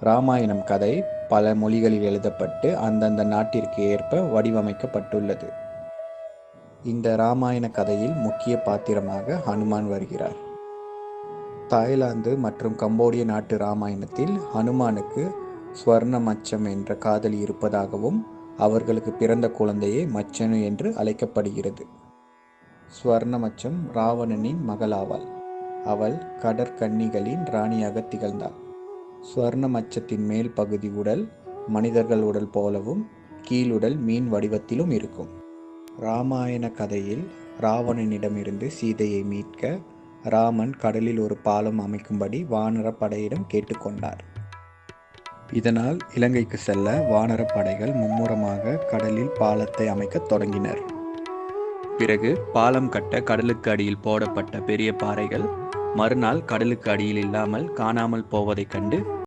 ராமாயணம் கதை பல மொழிகளில் எழுதப்பட்டு அந்தந்த நாட்டிற்கு ஏற்ப வடிவமைக்கப்பட்டுள்ளது. இந்த ராமாயண கதையில் முக்கிய பாத்திரமாக ஹனுமான் வருகிறார். தாய்லாந்து மற்றும் கம்போடிய நாட்டு ராமாயணத்தில் ஹனுமானுக்கு ஸ்வர்ண மச்சம் என்ற காதலி இருப்பதாகவும் அவர்களுக்கு பிறந்த குழந்தையே மச்சனு என்று அழைக்கப்படுகிறது. ஸ்வர்ண மச்சம் ராவணனின் மகளாவாள். அவள் கடற்கன்னிகளின் ராணியாக திகழ்ந்தாள். ஸ்வர்ண மச்சத்தின் மேல் பகுதி உடல் மனிதர்கள் உடல் போலவும் கீழுடல் மீன் வடிவத்திலும் இருக்கும். ராமாயண கதையில் ராவணனிடமிருந்து சீதையை மீட்க ராமன் கடலில் ஒரு பாலம் அமைக்கும்படி வானர படையிடம் கேட்டுக்கொண்டார். இதனால் இலங்கைக்கு செல்ல வானர படைகள் மும்முரமாக கடலில் பாலத்தை அமைக்க தொடங்கினர். பிறகு பாலம் கட்ட கடலுக்கு அடியில் போடப்பட்ட பெரிய பாறைகள் மறுநாள் கடலுக்கு அடியில் இல்லாமல் காணாமல் போவதைக் கண்டு